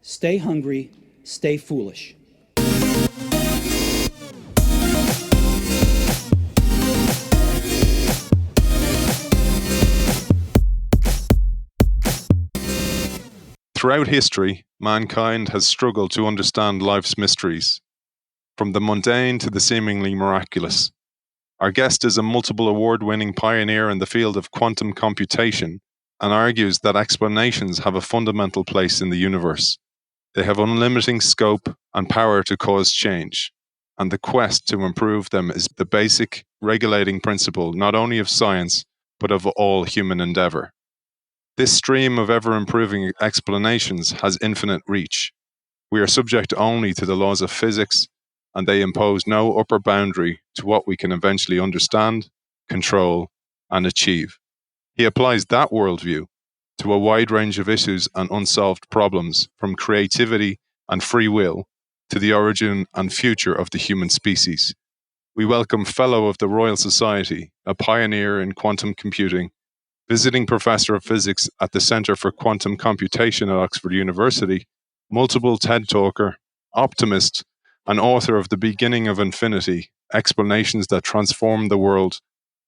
Stay hungry, stay foolish. Throughout history, mankind has struggled to understand life's mysteries, from the mundane to the seemingly miraculous. Our guest is a multiple award-winning pioneer in the field of quantum computation and argues that explanations have a fundamental place in the universe. They have unlimited scope and power to cause change, and the quest to improve them is the basic regulating principle not only of science, but of all human endeavour. This stream of ever-improving explanations has infinite reach. We are subject only to the laws of physics, and they impose no upper boundary to what we can eventually understand, control, and achieve. He applies that worldview to a wide range of issues and unsolved problems, from creativity and free will to the origin and future of the human species. We welcome Fellow of the Royal Society, a pioneer in quantum computing, visiting Professor of Physics at the Centre for Quantum Computation at Oxford University, multiple TED Talker, optimist, and author of The Beginning of Infinity, Explanations that Transform the World.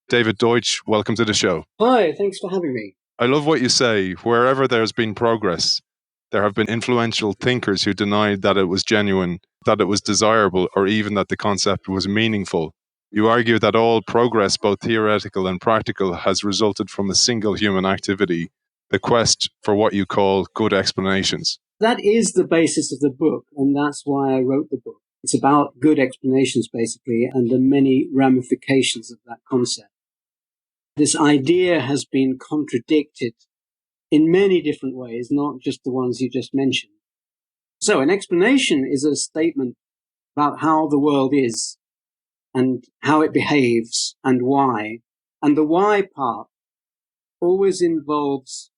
David Deutsch, welcome to the show. Hi, thanks for having me. I love what you say. Wherever there's been progress, there have been influential thinkers who denied that it was genuine, that it was desirable, or even that the concept was meaningful. You argue that all progress, both theoretical and practical, has resulted from a single human activity, the quest for what you call good explanations. That is the basis of the book, and that's why I wrote the book. It's about good explanations, basically, and the many ramifications of that concept. This idea has been contradicted in many different ways, not just the ones you just mentioned. So an explanation is a statement about how the world is and how it behaves and why. And the why part always involves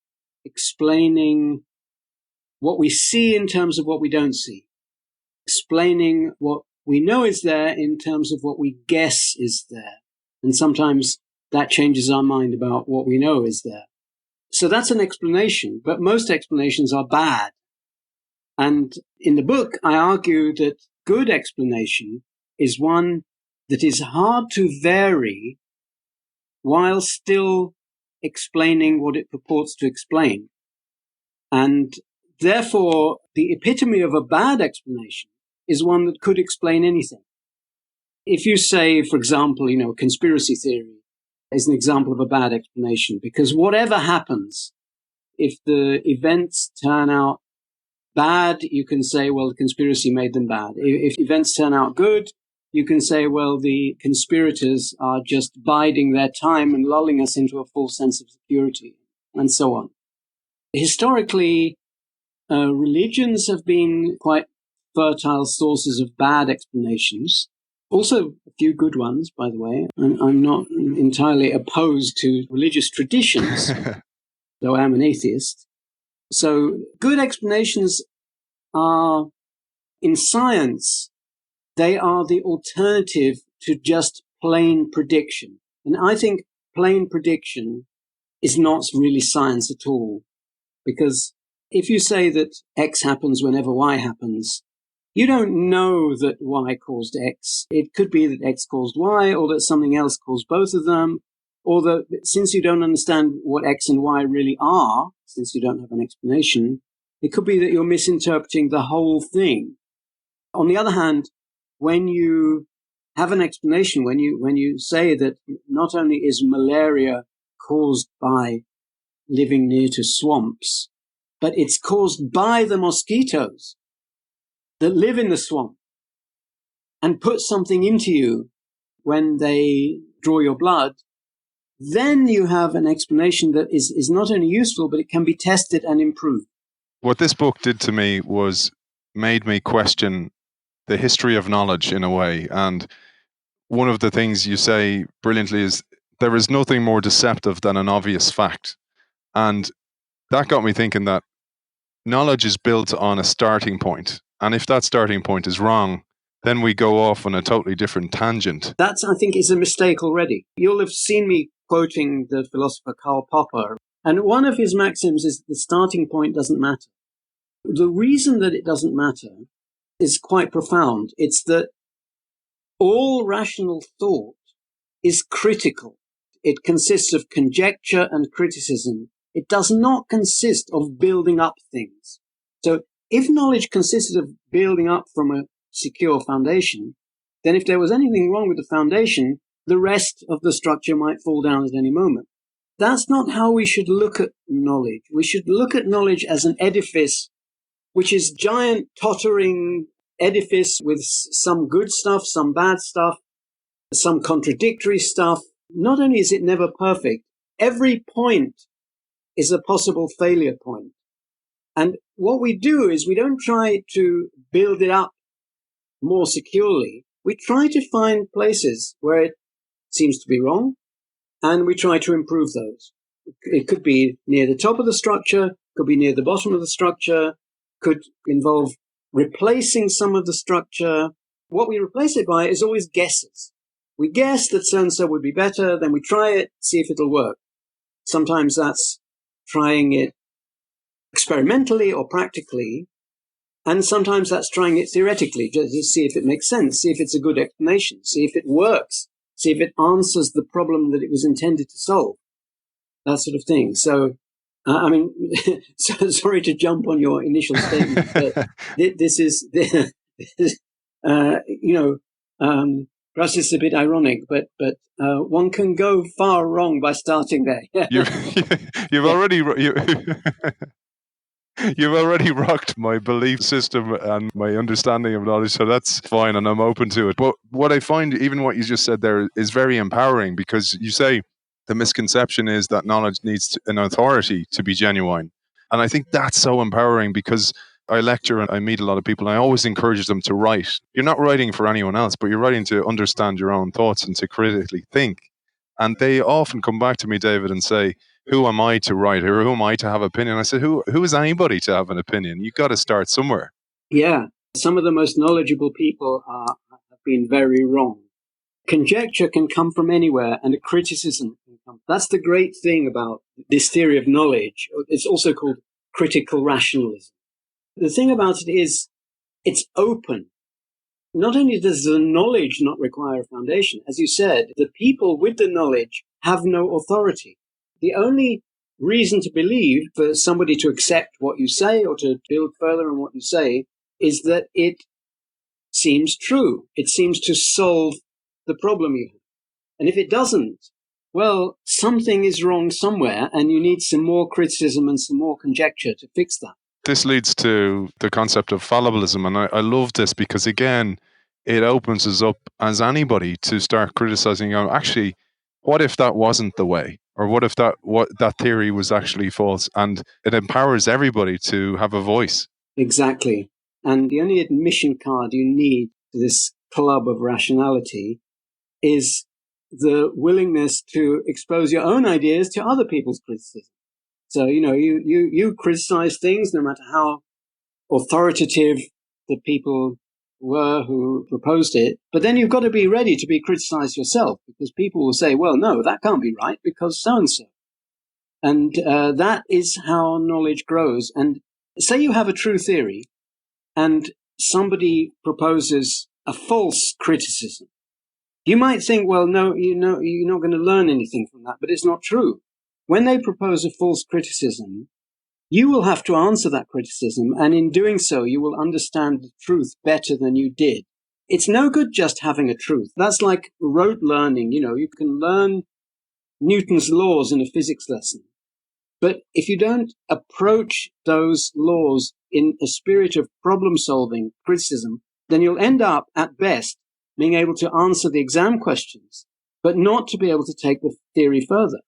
explaining what we see in terms of what we don't see, explaining what we know is there in terms of what we guess is there. And sometimes that changes our mind about what we know is there. So that's an explanation, but most explanations are bad. And in the book, I argue that good explanation is one that is hard to vary while still explaining what it purports to explain. And therefore, the epitome of a bad explanation is one that could explain anything. If you say, for example, conspiracy theory is an example of a bad explanation, because whatever happens, if the events turn out bad, you can say, well, the conspiracy made them bad. If events turn out good, you can say, well, the conspirators are just biding their time and lulling us into a false sense of security, and so on. Historically, religions have been quite fertile sources of bad explanations. Also, a few good ones, by the way. I'm not entirely opposed to religious traditions, though I am an atheist. So good explanations are, in science, they are the alternative to just plain prediction. And I think plain prediction is not really science at all. Because if you say that X happens whenever Y happens, you don't know that Y caused X. It could be that X caused Y, or that something else caused both of them, or that since you don't understand what X and Y really are, since you don't have an explanation, it could be that you're misinterpreting the whole thing. On the other hand, when you have an explanation, when you say that not only is malaria caused by living near to swamps, but it's caused by the mosquitoes that live in the swamp and put something into you when they draw your blood, then you have an explanation that is not only useful, but it can be tested and improved. What this book did to me was made me question the history of knowledge in a way. And one of the things you say brilliantly is there is nothing more deceptive than an obvious fact. And that got me thinking that knowledge is built on a starting point. And if that starting point is wrong, then we go off on a totally different tangent. That's, I think, is a mistake already. You'll have seen me quoting the philosopher Karl Popper. And one of his maxims is the starting point doesn't matter. The reason that it doesn't matter is quite profound. It's that all rational thought is critical. It consists of conjecture and criticism. It does not consist of building up things. So if knowledge consisted of building up from a secure foundation, then if there was anything wrong with the foundation, the rest of the structure might fall down at any moment. That's not how we should look at knowledge. We should look at knowledge as an edifice, which is giant, tottering edifice with some good stuff, some bad stuff, some contradictory stuff. Not only is it never perfect, every point is a possible failure point. And what we do is we don't try to build it up more securely. We try to find places where it seems to be wrong, and we try to improve those. It could be near the top of the structure, could be near the bottom of the structure, could involve replacing some of the structure. What we replace it by is always guesses. We guess that so-and-so would be better, then we try it, see if it'll work. Sometimes that's trying it experimentally or practically, and sometimes that's trying it theoretically, just to see if it makes sense, see if it's a good explanation, see if it works, see if it answers the problem that it was intended to solve, that sort of thing. So, sorry to jump on your initial statement, but this is, perhaps it's a bit ironic, but one can go far wrong by starting there. You've already you've already rocked my belief system and my understanding of knowledge, so that's fine, and I'm open to it. But what I find, even what you just said there, is very empowering, because you say the misconception is that knowledge needs an authority to be genuine. And I think that's so empowering, because I lecture and I meet a lot of people, and I always encourage them to write. You're not writing for anyone else, but you're writing to understand your own thoughts and to critically think. And they often come back to me, David, and say, who am I to write, or who am I to have opinion? I said, who is anybody to have an opinion? You've got to start somewhere. Yeah, some of the most knowledgeable people have been very wrong. Conjecture can come from anywhere, and a criticism can come. That's the great thing about this theory of knowledge. It's also called critical rationalism. The thing about it is, it's open. Not only does the knowledge not require a foundation, as you said, the people with the knowledge have no authority. The only reason to believe for somebody to accept what you say or to build further on what you say is that it seems true. It seems to solve the problem you have. And if it doesn't, well, something is wrong somewhere, and you need some more criticism and some more conjecture to fix that. This leads to the concept of fallibilism, and I love this, because again, it opens us up as anybody to start criticizing. Actually, what if that wasn't the way, or what if that theory was actually false? And it empowers everybody to have a voice. Exactly. And the only admission card you need to this club of rationality is the willingness to expose your own ideas to other people's criticism. So, you criticize things no matter how authoritative the people were who proposed it. But then you've got to be ready to be criticized yourself, because people will say, well, no, that can't be right because so-and-so. And that is how knowledge grows. And say you have a true theory and somebody proposes a false criticism. You might think, well, no, you're not going to learn anything from that, but it's not true. When they propose a false criticism, you will have to answer that criticism, and in doing so, you will understand the truth better than you did. It's no good just having a truth. That's like rote learning. You can learn Newton's laws in a physics lesson, but if you don't approach those laws in a spirit of problem-solving criticism, then you'll end up, at best, being able to answer the exam questions, but not to be able to take the theory further.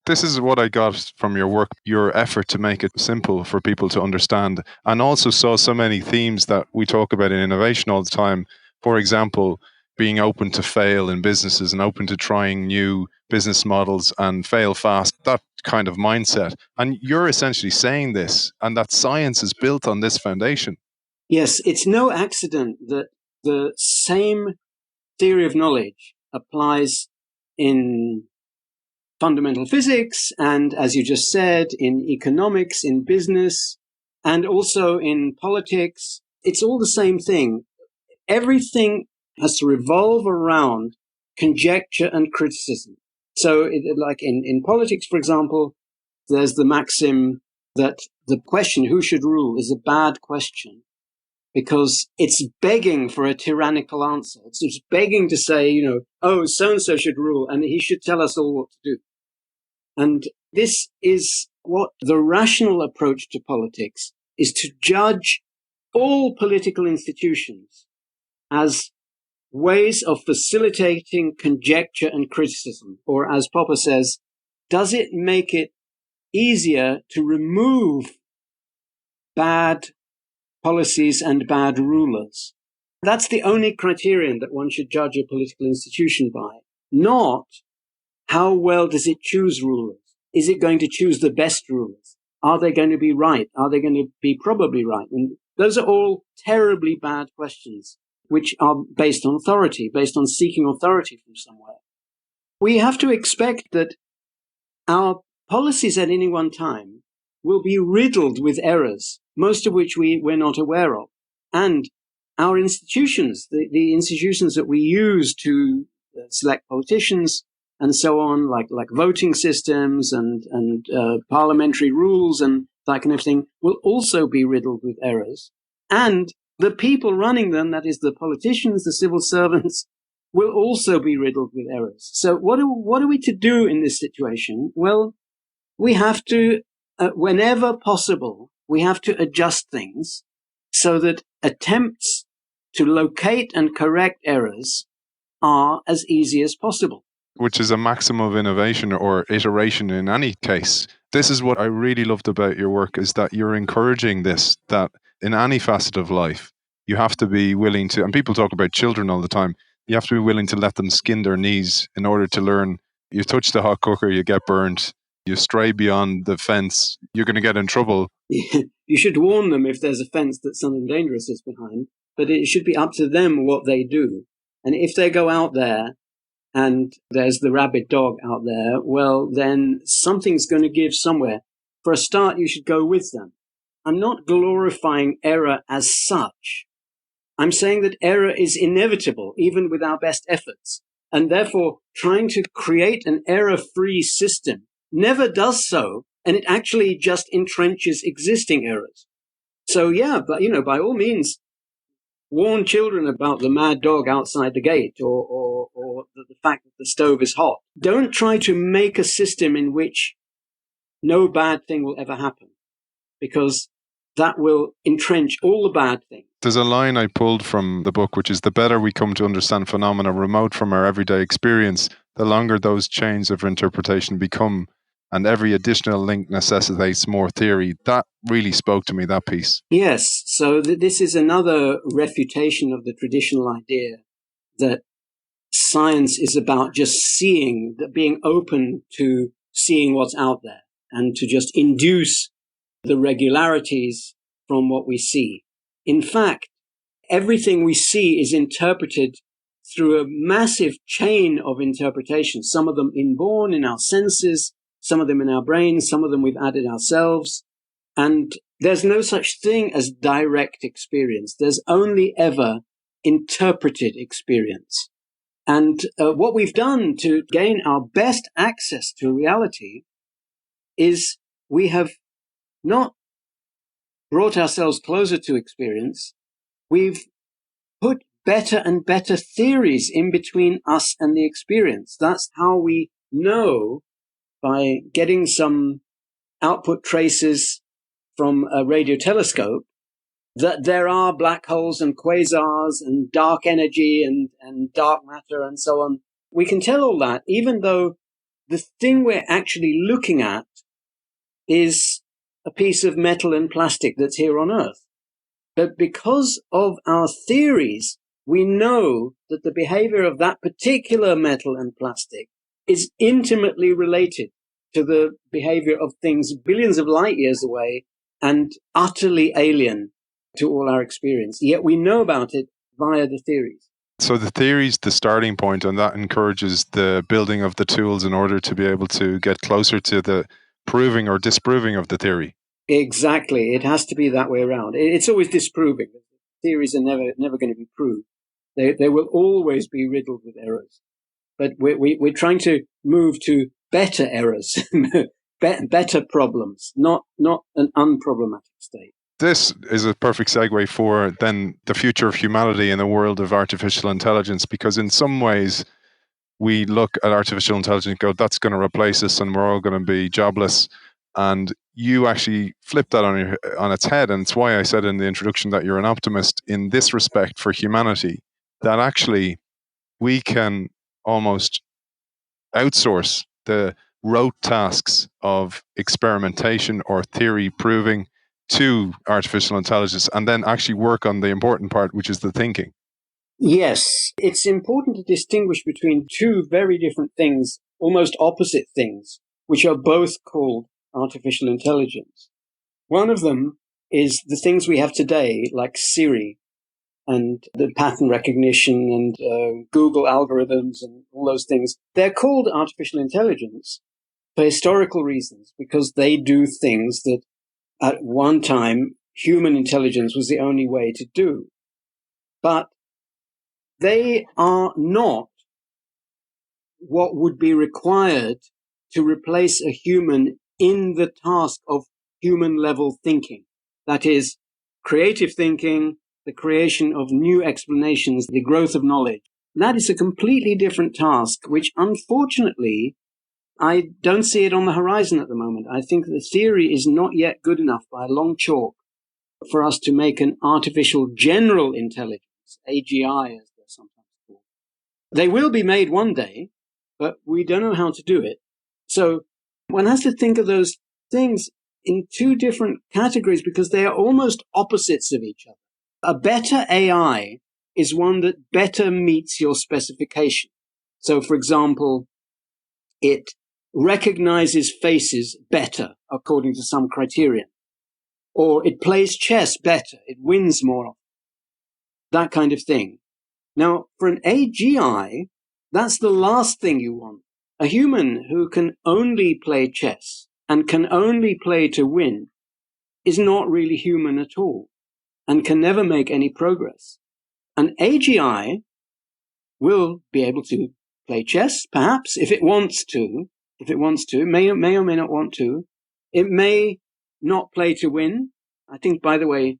This is what I got from your work, your effort to make it simple for people to understand, and also saw so many themes that we talk about in innovation all the time. For example, being open to fail in businesses and open to trying new business models and fail fast, that kind of mindset. And you're essentially saying this, and that science is built on this foundation. Yes, it's no accident that the same theory of knowledge applies in fundamental physics and, as you just said, in economics, in business, And also in politics, it's all the same thing. Everything has to revolve around conjecture and criticism. So, like in politics, for example, there's the maxim that the question, who should rule, is a bad question because it's begging for a tyrannical answer. It's just begging to say, oh, so-and-so should rule and he should tell us all what to do. And this is what the rational approach to politics is, to judge all political institutions as ways of facilitating conjecture and criticism. Or as Popper says, does it make it easier to remove bad policies and bad rulers? That's the only criterion that one should judge a political institution by, not how well does it choose rulers. Is it going to choose the best rulers? Are they going to be right? Are they going to be probably right? And those are all terribly bad questions, which are based on authority, based on seeking authority from somewhere. We have to expect that our policies at any one time will be riddled with errors, most of which we're not aware of. And our institutions, the institutions that we use to select politicians and so on, like voting systems and parliamentary rules and that kind of thing, will also be riddled with errors. And the people running them, that is the politicians, the civil servants, will also be riddled with errors. So what are we to do in this situation? Well, we have to, whenever possible, we have to adjust things so that attempts to locate and correct errors are as easy as possible. Which is a maximum of innovation or iteration in any case. This is what I really loved about your work, is that you're encouraging this, that in any facet of life, you have to be willing to, and people talk about children all the time, you have to be willing to let them skin their knees in order to learn. You touch the hot cooker, you get burned. You stray beyond the fence, you're going to get in trouble. You should warn them if there's a fence that something dangerous is behind, but it should be up to them what they do. And if they go out there and there's the rabid dog out there, well, then something's going to give somewhere. For a start, you should go with them. I'm not glorifying error as such. I'm saying that error is inevitable, even with our best efforts. And therefore, trying to create an error-free system never does so, and it actually just entrenches existing errors. So yeah, but by all means, warn children about the mad dog outside the gate or the fact that the stove is hot. Don't try to make a system in which no bad thing will ever happen, because that will entrench all the bad things. There's a line I pulled from the book, which is, the better we come to understand phenomena remote from our everyday experience, the longer those chains of interpretation become, and every additional link necessitates more theory. That really spoke to me, that piece. Yes, so this is another refutation of the traditional idea that science is about just seeing, that being open to seeing what's out there and to just induce the regularities from what we see. In fact, everything we see is interpreted through a massive chain of interpretations, some of them inborn in our senses, some of them in our brains, some of them we've added ourselves. And there's no such thing as direct experience. There's only ever interpreted experience. And what we've done to gain our best access to reality is we have not brought ourselves closer to experience. We've put better and better theories in between us and the experience. That's how we know, by getting some output traces from a radio telescope, that there are black holes and quasars and dark energy and dark matter and so on. We can tell all that, even though the thing we're actually looking at is a piece of metal and plastic that's here on Earth. But because of our theories, we know that the behavior of that particular metal and plastic is intimately related to the behavior of things billions of light years away and utterly alien to all our experience. Yet we know about it via the theories. So the theory's the starting point, and that encourages the building of the tools in order to be able to get closer to the proving or disproving of the theory. Exactly. It has to be that way around. It's always disproving. Theories are never going to be proved. They will always be riddled with errors. But we're trying to move to better errors, better problems, not an unproblematic state. This is a perfect segue for then the future of humanity in the world of artificial intelligence, because in some ways we look at artificial intelligence and go, that's going to replace us and we're all going to be jobless. And you actually flip that on its head. And it's why I said in the introduction that you're an optimist in this respect for humanity, that actually we can almost outsource the rote tasks of experimentation or theory proving to artificial intelligence and then actually work on the important part, which is the thinking. Yes, it's important to distinguish between two very different things, almost opposite things, which are both called artificial intelligence. One of them is the things we have today, like Siri and the pattern recognition and Google algorithms and all those things. They're called artificial intelligence for historical reasons, because they do things that at one time human intelligence was the only way to do. But they are not what would be required to replace a human in the task of human-level thinking. That is, creative thinking, the creation of new explanations, the growth of knowledge. That is a completely different task, which unfortunately, I don't see it on the horizon at the moment. I think the theory is not yet good enough by a long chalk for us to make an artificial general intelligence, AGI as they're sometimes called. They will be made one day, but we don't know how to do it. So one has to think of those things in two different categories because they are almost opposites of each other. A better AI is one that better meets your specification. So, for example, it recognizes faces better according to some criterion, or it plays chess better, it wins more often, that kind of thing. Now, for an AGI, that's the last thing you want. A human who can only play chess and can only play to win is not really human at all and can never make any progress. An AGI will be able to play chess, perhaps, if it wants to. It may or may not want to. It may not play to win. I think, by the way,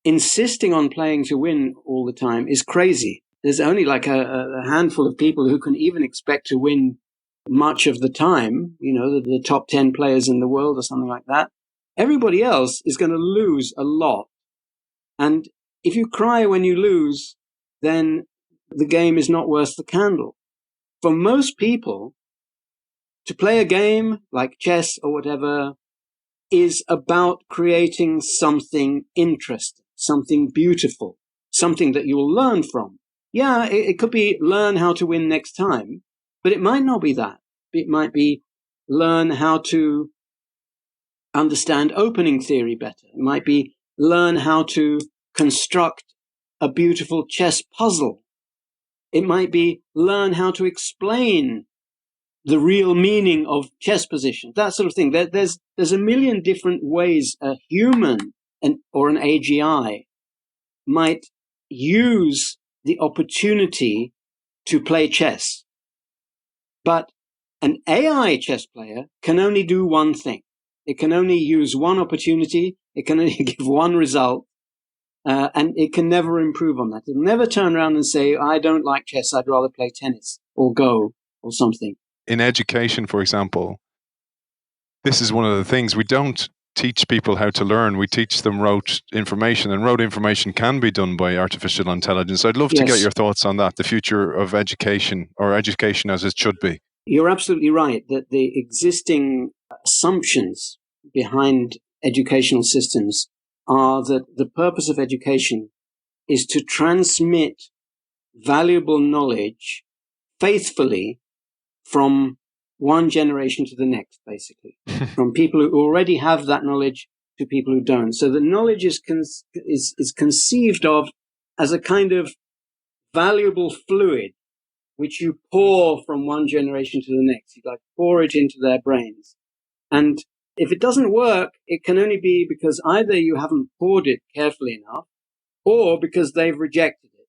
insisting on playing to win all the time is crazy. There's only like a handful of people who can even expect to win much of the time, you know, the top 10 players in the world or something like that. Everybody else is going to lose a lot. And if you cry when you lose, then the game is not worth the candle. For most people, to play a game like chess or whatever is about creating something interesting, something beautiful, something that you'll learn from. Yeah, it could be learn how to win next time, but it might not be that. It might be learn how to understand opening theory better. It might be learn how to construct a beautiful chess puzzle. It might be learn how to explain the real meaning of chess position, that sort of thing. There's a million different ways a human or an AGI might use the opportunity to play chess. But an AI chess player can only do one thing. It can only use one opportunity. It can only give one result. And it can never improve on that. It'll never turn around and say, I don't like chess. I'd rather play tennis or Go or something. In education, for example, this is one of the things we don't teach people how to learn. We teach them rote information, and rote information can be done by artificial intelligence. I'd love to get your thoughts on that, the future of education, or education as it should be. You're absolutely right that the existing assumptions behind educational systems are that the purpose of education is to transmit valuable knowledge faithfully from one generation to the next, basically, from people who already have that knowledge to people who don't. So the knowledge is conceived of as a kind of valuable fluid which you pour from one generation to the next. You like pour it into their brains. And If it doesn't work, it can only be because either you haven't poured it carefully enough or because they've rejected it.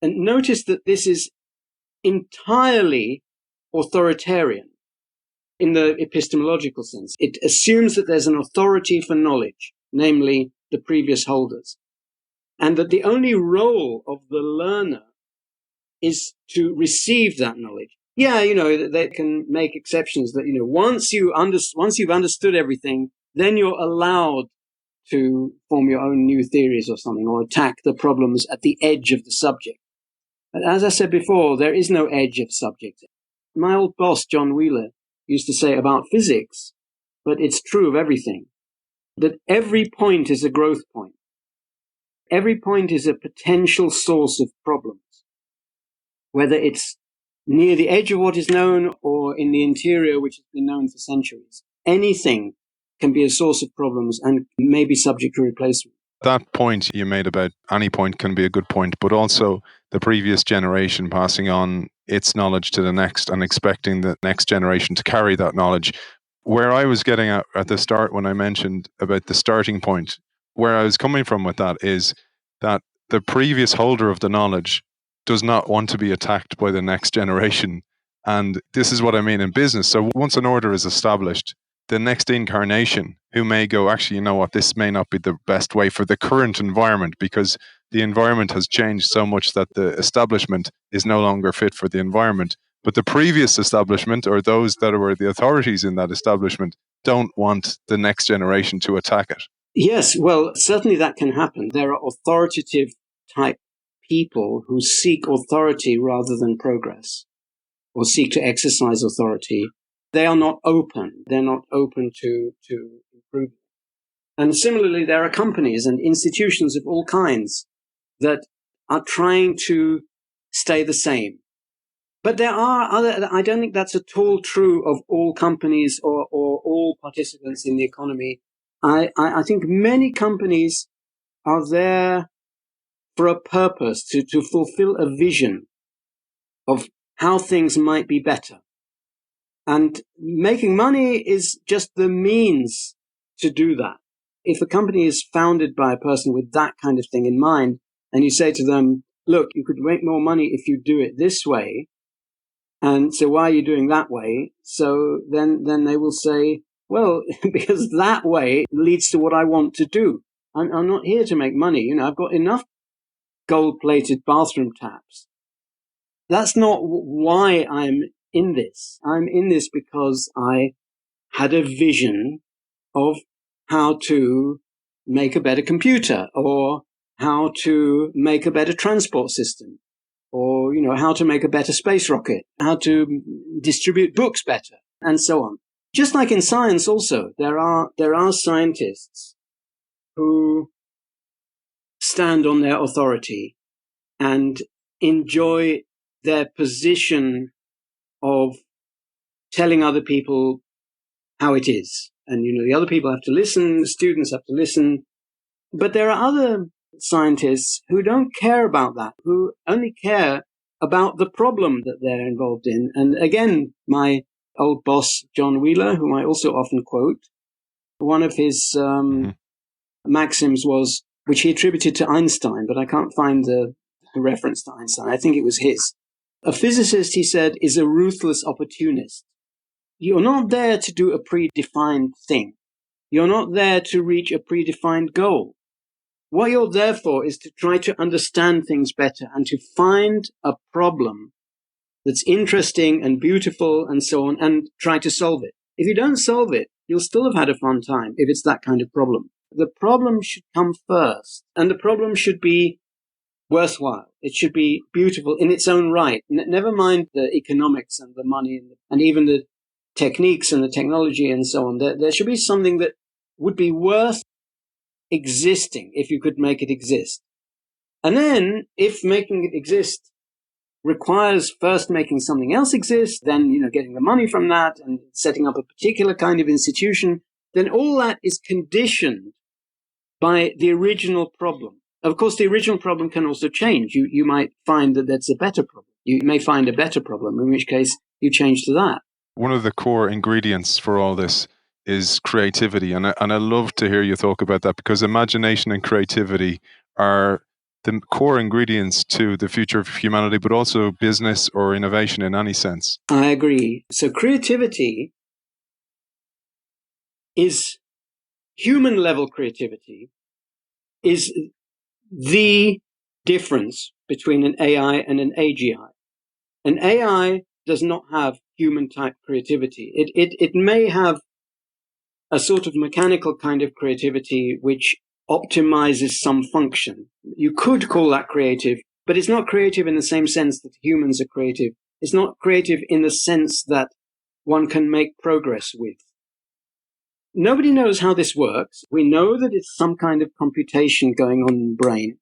And notice that this is entirely authoritarian in the epistemological sense. It assumes that there's an authority for knowledge, namely the previous holders, and that the only role of the learner is to receive that knowledge. Yeah, they can make exceptions that, once you've understood everything, then you're allowed to form your own new theories or something, or attack the problems at the edge of the subject. But as I said before, there is no edge of subject. My old boss, John Wheeler, used to say about physics, but it's true of everything, that every point is a growth point. Every point is a potential source of problems, whether it's near the edge of what is known or in the interior, which has been known for centuries. Anything can be a source of problems and may be subject to replacement. That point you made about any point can be a good point, but also the previous generation passing on its knowledge to the next and expecting the next generation to carry that knowledge. Where I was getting at the start when I mentioned about the starting point, where I was coming from with that is that the previous holder of the knowledge does not want to be attacked by the next generation. And this is what I mean in business. So once an order is established, the next incarnation who may go, actually, you know what, this may not be the best way for the current environment because the environment has changed so much that the establishment is no longer fit for the environment. But the previous establishment or those that were the authorities in that establishment don't want the next generation to attack it. Yes, well, certainly that can happen. There are authoritative type people who seek authority rather than progress, or seek to exercise authority. They are not open. They're not open to improvement. And similarly, there are companies and institutions of all kinds that are trying to stay the same. But there are I don't think that's at all true of all companies or all participants in the economy. I think many companies are there for a purpose, to fulfill a vision of how things might be better. And making money is just the means to do that. If a company is founded by a person with that kind of thing in mind, and you say to them, look, you could make more money if you do it this way, and so why are you doing that way? So then they will say, well, because that way leads to what I want to do. I'm not here to make money. I've got enough gold-plated bathroom taps. That's not why I'm in this. I'm in this because I had a vision of how to make a better computer, or how to make a better transport system, or, how to make a better space rocket, how to distribute books better, and so on. Just like in science also, there are scientists who stand on their authority and enjoy their position of telling other people how it is. And, the other people have to listen, the students have to listen. But there are other scientists who don't care about that, who only care about the problem that they're involved in. And again, my old boss, John Wheeler, whom I also often quote, one of his maxims was, which he attributed to Einstein, but I can't find the reference to Einstein. I think it was his. A physicist, he said, is a ruthless opportunist. You're not there to do a predefined thing. You're not there to reach a predefined goal. What you're there for is to try to understand things better and to find a problem that's interesting and beautiful and so on, and try to solve it. If you don't solve it, you'll still have had a fun time if it's that kind of problem. The problem should come first, and the problem should be worthwhile. It should be beautiful in its own right. Never mind the economics and the money and even the techniques and the technology and so on. There should be something that would be worth existing if you could make it exist. And then, if making it exist requires first making something else exist, then, getting the money from that and setting up a particular kind of institution, then all that is conditioned by the original problem. Of course, the original problem can also change. You might find that that's a better problem. You may find a better problem, in which case you change to that. One of the core ingredients for all this is creativity. And I love to hear you talk about that, because imagination and creativity are the core ingredients to the future of humanity, but also business or innovation in any sense. I agree. So creativity is human level creativity is the difference between an AI and an AGI. An AI does not have human type creativity. It may have a sort of mechanical kind of creativity which optimizes some function. You could call that creative, but it's not creative in the same sense that humans are creative. It's not creative in the sense that one can make progress with. Nobody knows how this works. We know that it's some kind of computation going on in the brain.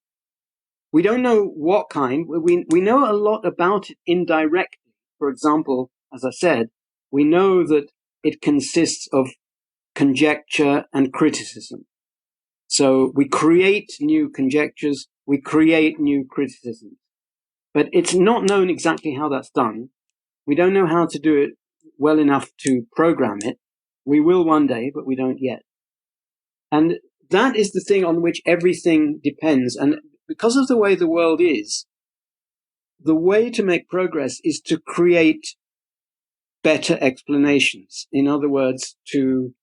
We don't know what kind. We know a lot about it indirectly. For example, as I said, we know that it consists of conjecture and criticism. So we create new conjectures, we create new criticisms. But it's not known exactly how that's done. We don't know how to do it well enough to program it. We will one day, but we don't yet. And that is the thing on which everything depends. And because of the way the world is, the way to make progress is to create better explanations. In other words, to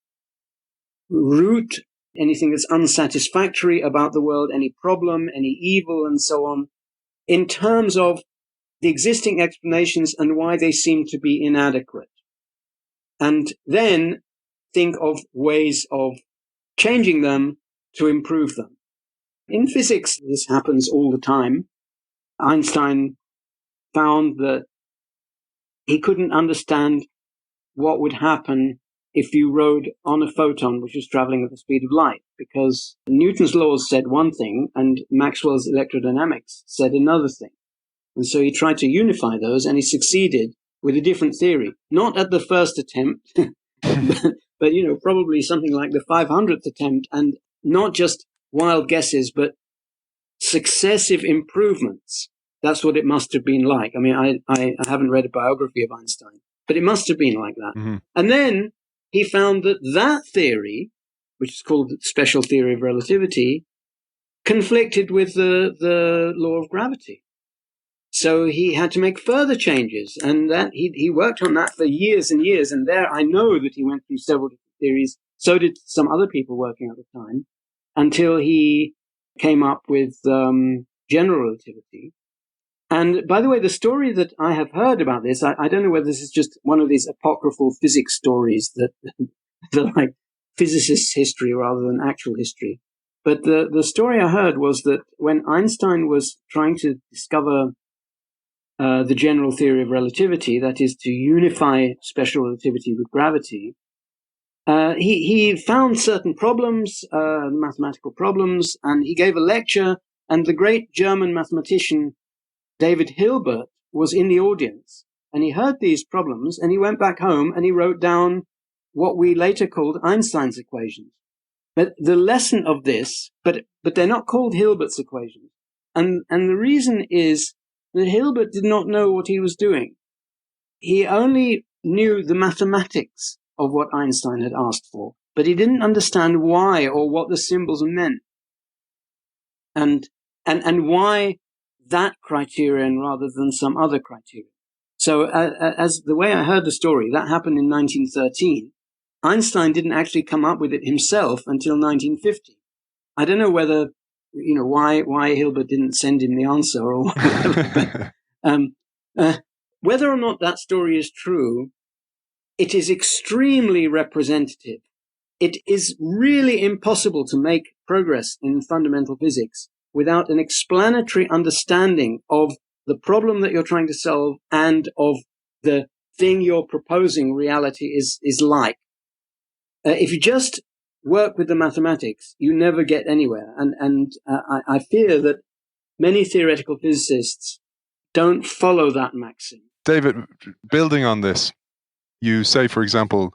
root anything that's unsatisfactory about the world, any problem, any evil, and so on, in terms of the existing explanations and why they seem to be inadequate. And then think of ways of changing them to improve them. In physics, this happens all the time. Einstein found that he couldn't understand what would happen if you rode on a photon which was traveling at the speed of light, because Newton's laws said one thing and Maxwell's electrodynamics said another thing. And so he tried to unify those, and he succeeded with a different theory. Not at the first attempt, but probably something like the 500th attempt, and not just wild guesses, but successive improvements. That's what it must have been like. I mean, I haven't read a biography of Einstein, but it must have been like that. Mm-hmm. And then he found that theory, which is called the special theory of relativity, conflicted with the law of gravity. So he had to make further changes, and that he worked on that for years and years. And there, I know that he went through several different theories. So did some other people working at the time, until he came up with general relativity. And by the way, the story that I have heard about this, I don't know whether this is just one of these apocryphal physics stories that are like physicists' history rather than actual history. But the story I heard was that when Einstein was trying to discover the general theory of relativity, that is to unify special relativity with gravity, he found certain problems, mathematical problems, and he gave a lecture, and the great German mathematician David Hilbert was in the audience, and he heard these problems, and he went back home and he wrote down what we later called Einstein's equations. But the lesson of this, but they're not called Hilbert's equations. And the reason is that Hilbert did not know what he was doing. He only knew the mathematics of what Einstein had asked for, but he didn't understand why or what the symbols meant. And why that criterion rather than some other criterion. So as the way I heard the story, that happened in 1913. Einstein didn't actually come up with it himself until 1950. I don't know whether, why Hilbert didn't send him the answer or whatever. But, whether or not that story is true, it is extremely representative. It is really impossible to make progress in fundamental physics without an explanatory understanding of the problem that you're trying to solve and of the thing you're proposing reality is like. If you just work with the mathematics, you never get anywhere. And I fear that many theoretical physicists don't follow that maxim. David, building on this, you say, for example,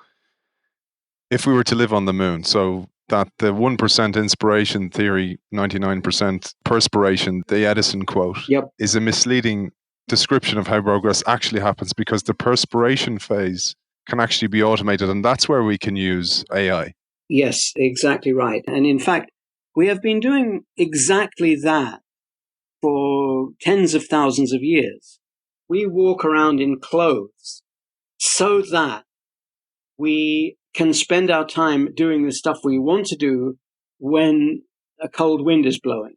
if we were to live on the moon, so that the 1% inspiration theory, 99% perspiration, the Edison quote, is a misleading description of how progress actually happens, because the perspiration phase can actually be automated, and that's where we can use AI. Yes, exactly right. And in fact, we have been doing exactly that for tens of thousands of years. We walk around in clothes so that we can spend our time doing the stuff we want to do when a cold wind is blowing.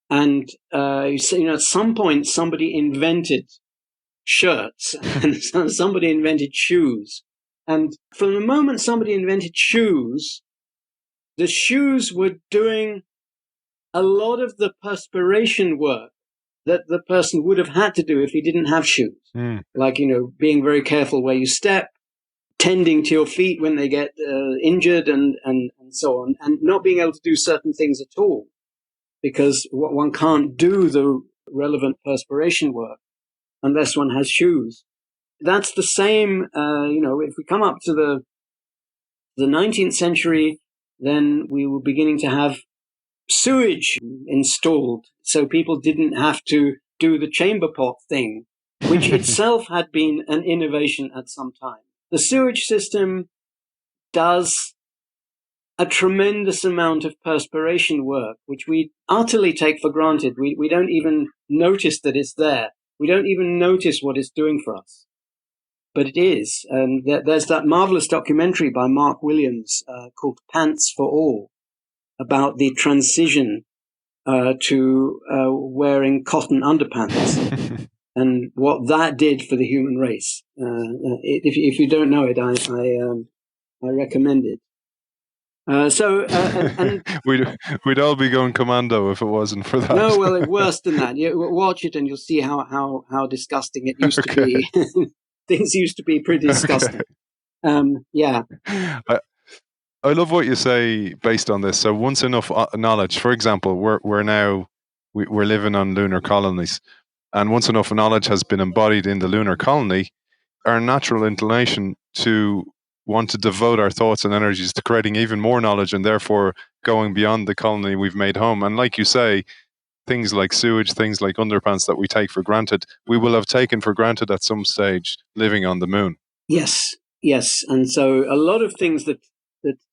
And, at some point, somebody invented shirts and somebody invented shoes. And from the moment somebody invented shoes, the shoes were doing a lot of the perspiration work that the person would have had to do if he didn't have shoes. Like, being very careful where you step, tending to your feet when they get injured and so on, and not being able to do certain things at all because one can't do the relevant perspiration work unless one has shoes. That's the same, if we come up to the 19th century, then we were beginning to have sewage installed, so people didn't have to do the chamber pot thing, which itself had been an innovation at some time. The sewage system does a tremendous amount of perspiration work, which we utterly take for granted. We don't even notice that it's there. We don't even notice what it's doing for us. But it is. And there's that marvelous documentary by Mark Williams called Pants for All about the transition to wearing cotton underpants and what that did for the human race. If you don't know it, I recommend it. And we'd all be going commando if it wasn't for that. No, well, worse than that. You watch it and you'll see how disgusting it used to be. Things used to be pretty disgusting. Yeah. I love what you say based on this. So once enough knowledge, for example, we're living on lunar colonies, and once enough knowledge has been embodied in the lunar colony, our natural inclination to want to devote our thoughts and energies to creating even more knowledge and therefore going beyond the colony we've made home. And like you say, things like sewage, things like underpants that we take for granted, we will have taken for granted at some stage living on the moon. Yes. And so a lot of things that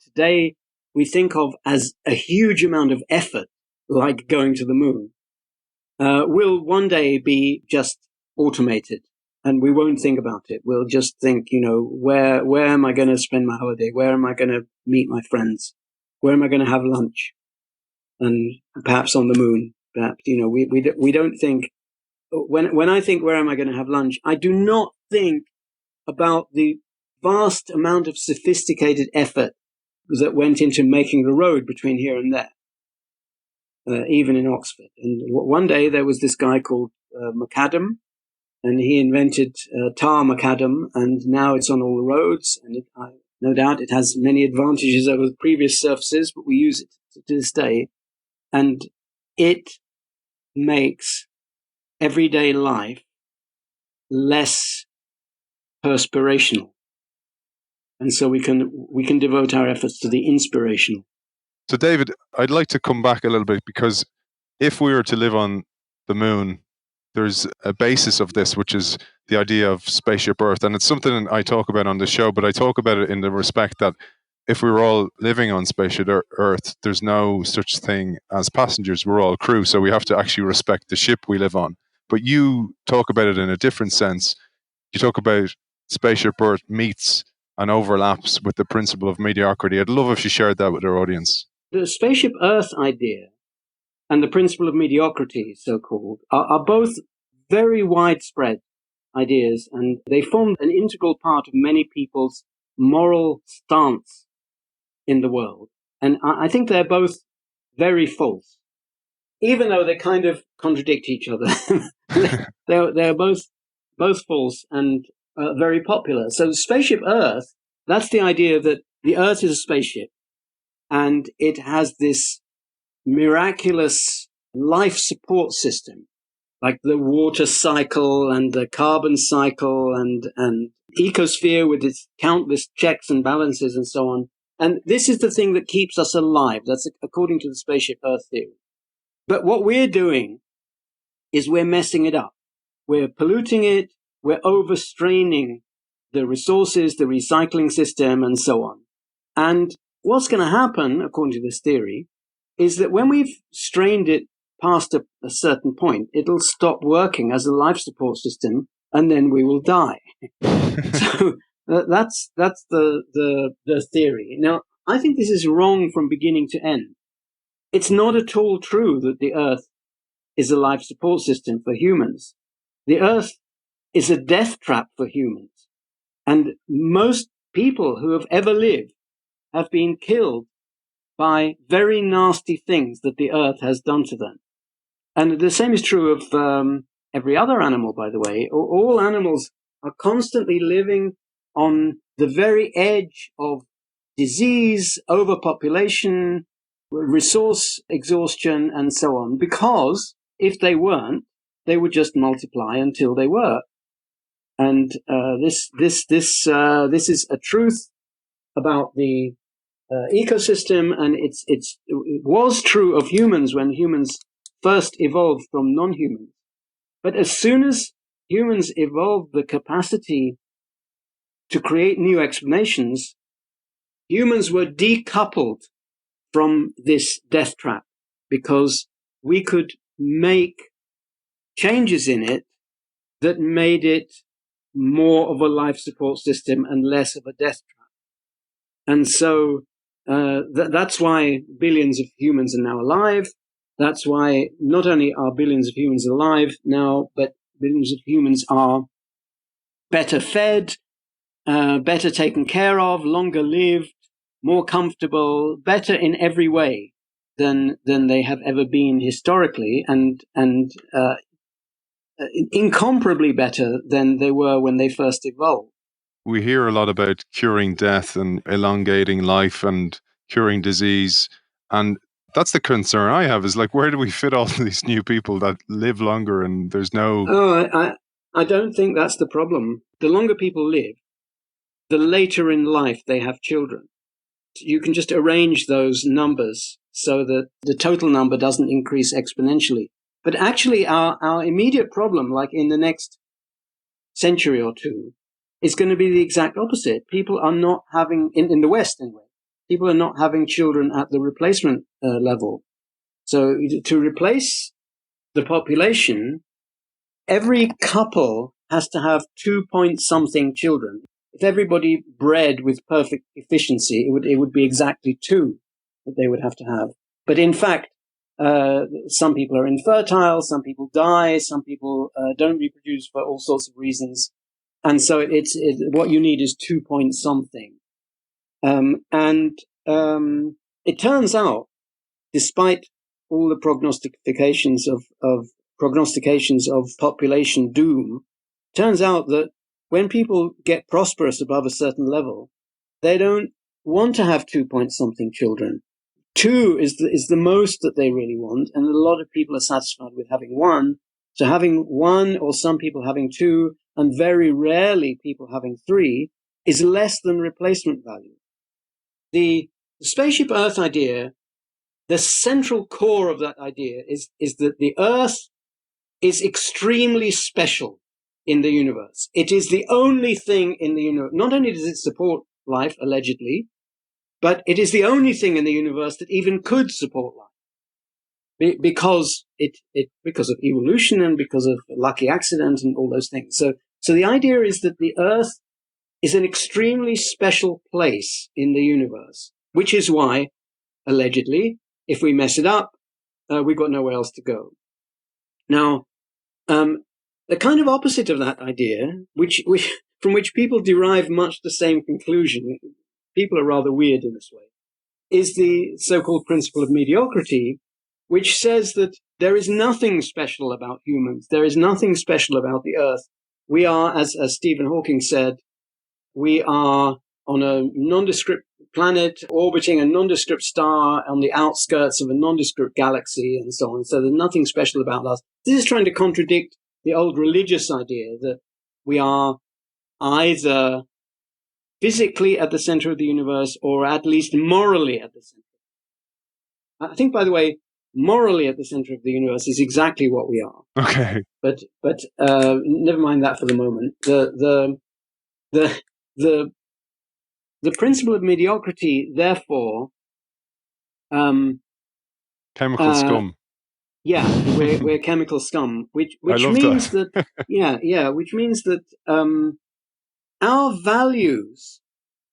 today we think of as a huge amount of effort, like going to the moon, will one day be just automated. And we won't think about it. We'll just think, where am I going to spend my holiday? Where am I going to meet my friends? Where am I going to have lunch? And perhaps on the moon. Perhaps, we don't think. When I think, where am I going to have lunch? I do not think about the vast amount of sophisticated effort that went into making the road between here and there, even in Oxford. And one day there was this guy called McAdam. And he invented tar macadam, and now it's on all the roads. And no doubt it has many advantages over the previous surfaces, but we use it to this day. And it makes everyday life less perspirational. And so we can devote our efforts to the inspirational. So David, I'd like to come back a little bit, because if we were to live on the moon, there's a basis of this, which is the idea of spaceship Earth. And it's something I talk about on the show, but I talk about it in the respect that if we were all living on spaceship Earth, there's no such thing as passengers. We're all crew. So we have to actually respect the ship we live on. But you talk about it in a different sense. You talk about spaceship Earth meets and overlaps with the principle of mediocrity. I'd love if you shared that with our audience. The spaceship Earth idea and the principle of mediocrity, so-called, are both very widespread ideas, and they form an integral part of many people's moral stance in the world. And I think they're both very false, even though they kind of contradict each other. they're both false and very popular. So spaceship Earth, that's the idea that the Earth is a spaceship, and it has this miraculous life support system, like the water cycle and the carbon cycle and ecosphere with its countless checks and balances and so on. And this is the thing that keeps us alive. That's according to the spaceship Earth theory. But what we're doing is we're messing it up. We're polluting it. We're overstraining the resources, the recycling system, and so on. And what's going to happen, according to this theory, is that when we've strained it past a certain point, it'll stop working as a life support system, and then we will die. So that's the theory. Now, I think this is wrong from beginning to end. It's not at all true that the Earth is a life support system for humans. The Earth is a death trap for humans. And most people who have ever lived have been killed by very nasty things that the Earth has done to them. And the same is true of every other animal, by the way. All animals are constantly living on the very edge of disease, overpopulation, resource exhaustion, and so on, because if they weren't, they would just multiply until they were. And this is a truth about the ecosystem, and it was true of humans when humans first evolved from non-humans. But as soon as humans evolved the capacity to create new explanations, humans were decoupled from this death trap because we could make changes in it that made it more of a life support system and less of a death trap. And so that's why billions of humans are now alive. That's why not only are billions of humans alive now, but billions of humans are better fed, better taken care of, longer lived, more comfortable, better in every way than they have ever been historically, and incomparably better than they were when they first evolved. We hear a lot about curing death and elongating life and curing disease. And that's the concern I have, is like, where do we fit all these new people that live longer and there's no... Oh, I don't think that's the problem. The longer people live, the later in life they have children. You can just arrange those numbers so that the total number doesn't increase exponentially. But actually, our immediate problem, like in the next century or two, is going to be the exact opposite. People are not having, in the West anyway, people are not having children at the replacement level. So to replace the population, every couple has to have 2-point-something children. If everybody bred with perfect efficiency, it would be exactly 2 that they would have to have. But in fact, some people are infertile, some people die, some people don't reproduce for all sorts of reasons. And so what you need is 2-point-something. And it turns out, despite all the prognostications of population doom, turns out that when people get prosperous above a certain level, they don't want to have 2-point-something children. 2 is the most that they really want, and a lot of people are satisfied with having 1. So having 1, or some people having 2, and very rarely people having 3, is less than replacement value. The spaceship Earth idea, the central core of that idea is that the Earth is extremely special in the universe. It is the only thing in the universe. Not only does it support life, allegedly, but it is the only thing in the universe that even could support life, because because of evolution and because of lucky accident and all those things. So the idea is that the Earth is an extremely special place in the universe, which is why, allegedly, if we mess it up, we've got nowhere else to go. Now, the kind of opposite of that idea, from which people derive much the same conclusion, people are rather weird in this way, is the so-called principle of mediocrity, which says that there is nothing special about humans. There is nothing special about the Earth. We are, as Stephen Hawking said, we are on a nondescript planet orbiting a nondescript star on the outskirts of a nondescript galaxy and so on. So there's nothing special about us. This is trying to contradict the old religious idea that we are either physically at the center of the universe or at least morally at the center. I think, by the way, morally at the center of the universe is exactly what we are. Okay. But never mind that for the moment. The the the principle of mediocrity, therefore, Chemical uh, scum. yeah, we're chemical scum, I which love means that. that which means that our values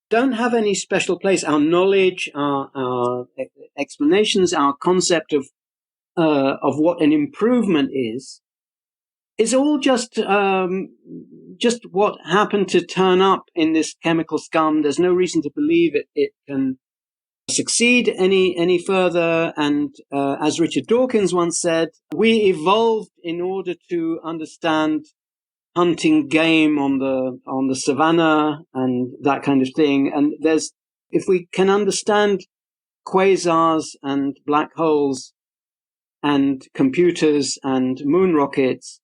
don't have any special place. Our knowledge, our explanations, our concept of what an improvement is all just what happened to turn up in this chemical scum. There's no reason to believe it can succeed any further. And as Richard Dawkins once said, we evolved in order to understand hunting game on the savannah and that kind of thing. And if we can understand quasars and black holes and computers and moon rockets,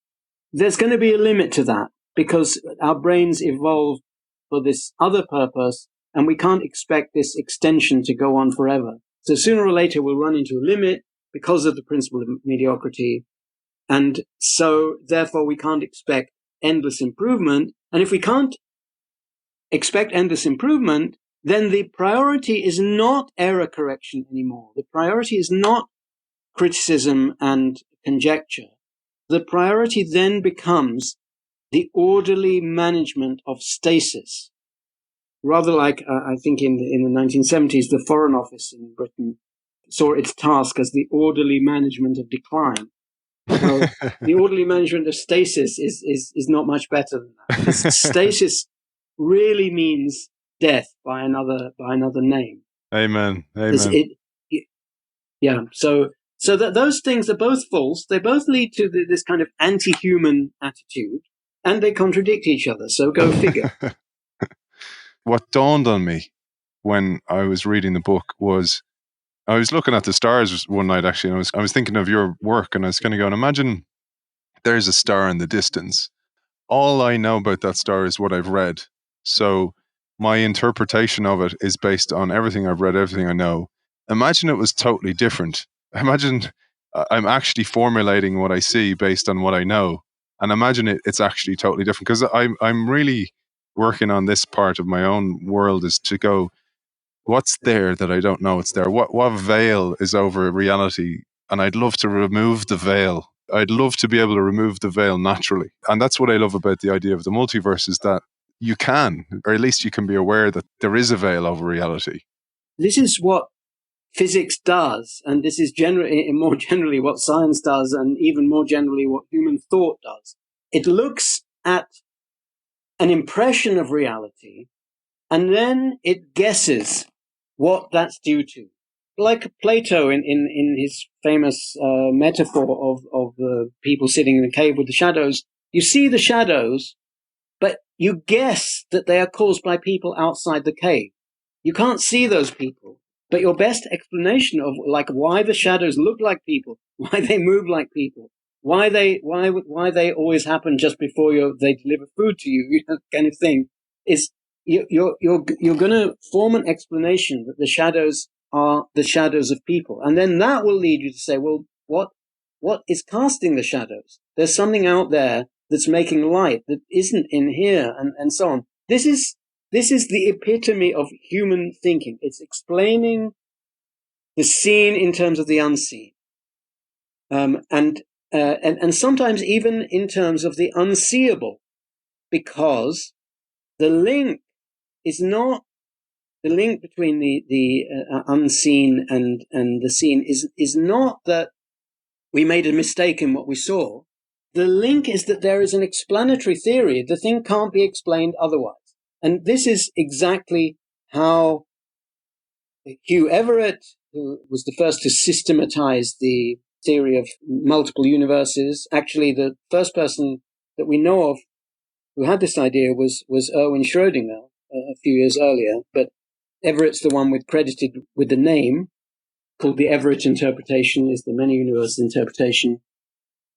there's going to be a limit to that because our brains evolved for this other purpose, and we can't expect this extension to go on forever. So sooner or later, we'll run into a limit because of the principle of mediocrity. And so therefore, we can't expect endless improvement. And if we can't expect endless improvement, then the priority is not error correction anymore. The priority is not criticism and conjecture. The priority then becomes the orderly management of stasis. Rather like, I think in the 1970s, the Foreign Office in Britain saw its task as the orderly management of decline. Well, the orderly management of stasis is not much better than that, because stasis really means death by another name. Amen. Amen. So that those things are both false. They both lead to this kind of anti-human attitude, and they contradict each other. So go figure. What dawned on me when I was reading the book was I was looking at the stars one night actually, and I was thinking of your work, and I was kind of going, imagine there's a star in the distance. All I know about that star is what I've read. So my interpretation of it is based on everything I've read, everything I know. Imagine it was totally different. Imagine I'm actually formulating what I see based on what I know. And imagine it's actually totally different. Because I'm really working on this part of my own world, is to go, what's there that I don't know it's there? What veil is over reality? And I'd love to remove the veil. I'd love to be able to remove the veil naturally. And that's what I love about the idea of the multiverse, is that you can, or at least you can be aware that there is a veil over reality. This is what physics does, and this is more generally what science does, and even more generally what human thought does. It looks at an impression of reality, and then it guesses what that's due to. Like Plato in his famous metaphor of the people sitting in the cave with the shadows. You see the shadows, but you guess that they are caused by people outside the cave. You can't see those people, but your best explanation of like why the shadows look like people, why they move like people, why they always happen just before they deliver food to you, kind of thing, is you're going to form an explanation that the shadows are the shadows of people, and then that will lead you to say, well, what is casting the shadows? There's something out there that's making light that isn't in here, and so on. This is the epitome of human thinking. It's explaining the seen in terms of the unseen, and sometimes even in terms of the unseeable, because the link is not the link between the unseen and the seen is not that we made a mistake in what we saw. The link is that there is an explanatory theory. The thing can't be explained otherwise. And this is exactly how Hugh Everett, who was the first to systematize the theory of multiple universes, actually the first person that we know of who had this idea was Erwin Schrödinger a few years earlier, but Everett's the one credited with the name, called the Everett interpretation, is the many universes interpretation.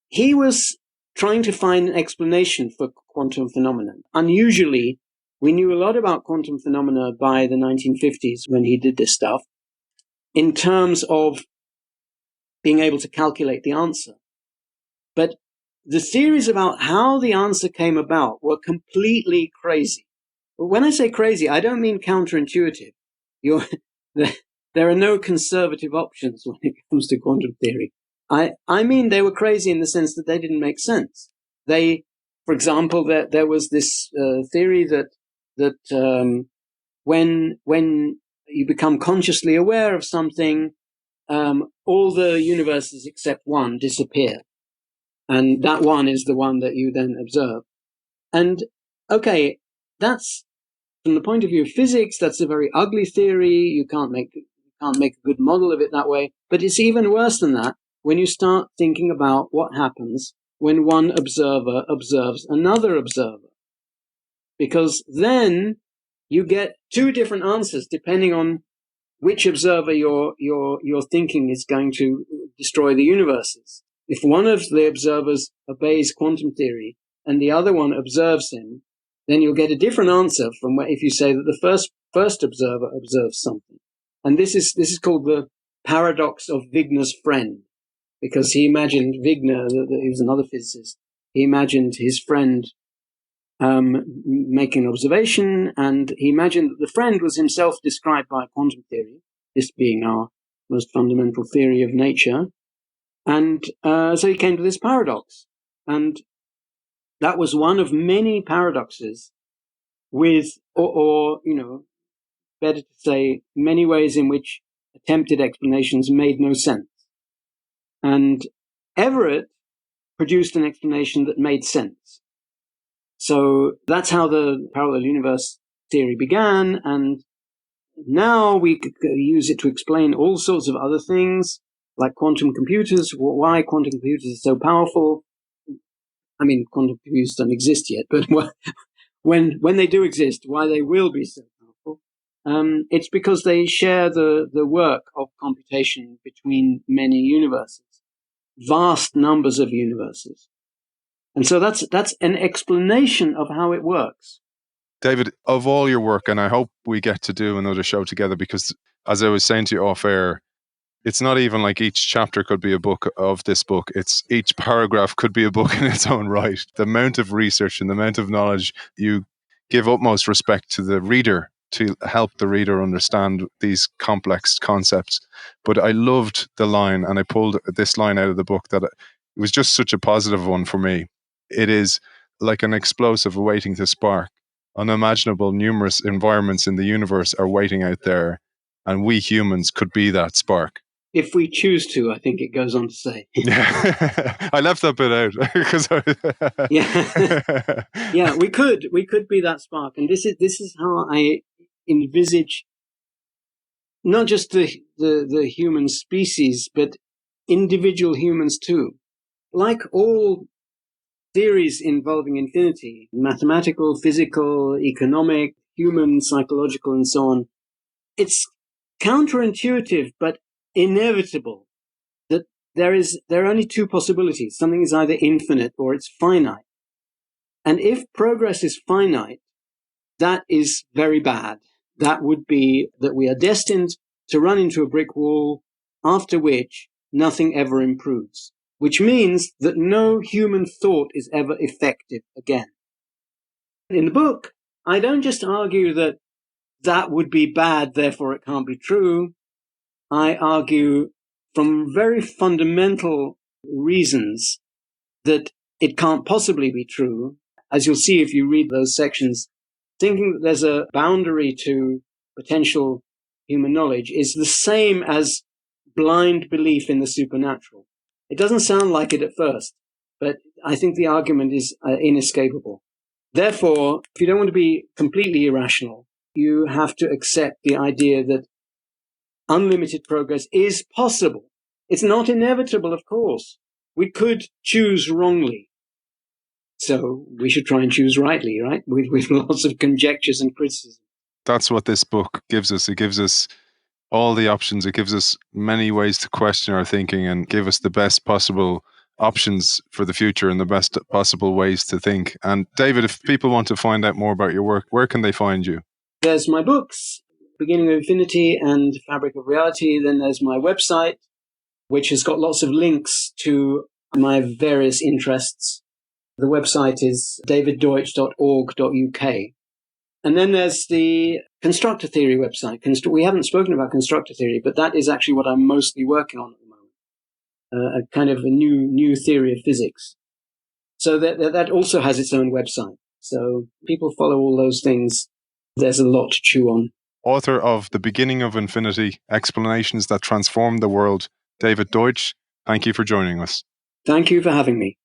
He was trying to find an explanation for quantum phenomena. Unusually, we knew a lot about quantum phenomena by the 1950s when he did this stuff, in terms of being able to calculate the answer. But the theories about how the answer came about were completely crazy. When I say crazy, I don't mean counterintuitive. You're, there are no conservative options when it comes to quantum theory. I mean they were crazy in the sense that they didn't make sense. For example, there was this theory that when you become consciously aware of something, all the universes except one disappear, and that one is the one that you then observe. And okay, that's, from the point of view of physics, that's a very ugly theory. You can't make a good model of it that way. But it's even worse than that when you start thinking about what happens when one observer observes another observer. Because then you get two different answers depending on which observer you're thinking is going to destroy the universes. If one of the observers obeys quantum theory and the other one observes him, then you'll get a different answer from if you say that the first observer observes something. And this is called the paradox of Wigner's friend, because he imagined Wigner, he was another physicist, he imagined his friend making an observation, and he imagined that the friend was himself described by quantum theory, this being our most fundamental theory of nature. And so he came to this paradox. And that was one of many paradoxes with, or better to say, many ways in which attempted explanations made no sense. And Everett produced an explanation that made sense. So that's how the parallel universe theory began, and now we could use it to explain all sorts of other things, like quantum computers, why quantum computers are so powerful. I mean, quantum computers don't exist yet, but when they do exist, why they will be so powerful. It's because they share the work of computation between many universes, vast numbers of universes. And so that's an explanation of how it works. David, of all your work, and I hope we get to do another show together, because as I was saying to you off air, it's not even like each chapter could be a book of this book. It's each paragraph could be a book in its own right. The amount of research and the amount of knowledge, you give utmost respect to the reader to help the reader understand these complex concepts. But I loved the line, and I pulled this line out of the book that it was just such a positive one for me. It is like an explosive waiting to spark. Unimaginable numerous environments in the universe are waiting out there, and we humans could be that spark. If we choose to, I think it goes on to say. Yeah. I left that bit out because yeah, we could be that spark, and this is how I envisage not just the human species, but individual humans too. Like all theories involving infinity, mathematical, physical, economic, human, psychological, and so on, it's counterintuitive but inevitable that there are only two possibilities. Something is either infinite or it's finite. And if progress is finite, that is very bad. That would be that we are destined to run into a brick wall, after which nothing ever improves, which means that no human thought is ever effective again. In the book, I don't just argue that that would be bad, therefore it can't be true. I argue from very fundamental reasons that it can't possibly be true. As you'll see if you read those sections, thinking that there's a boundary to potential human knowledge is the same as blind belief in the supernatural. It doesn't sound like it at first, but I think the argument is inescapable. Therefore, if you don't want to be completely irrational, you have to accept the idea that unlimited progress is possible. It's not inevitable, of course. We could choose wrongly. So we should try and choose rightly, right? With lots of conjectures and criticism. That's what this book gives us. It gives us all the options. It gives us many ways to question our thinking and give us the best possible options for the future and the best possible ways to think. And David, if people want to find out more about your work, where can they find you? There's my books, Beginning of Infinity and Fabric of Reality. Then there's my website, which has got lots of links to my various interests. The website is daviddeutsch.org.uk. And then there's the constructor theory website. We haven't spoken about constructor theory, but that is actually what I'm mostly working on at the moment. A kind of a new theory of physics. So that also has its own website. So people follow all those things. There's a lot to chew on. Author of The Beginning of Infinity, Explanations That Transform the World, David Deutsch, thank you for joining us. Thank you for having me.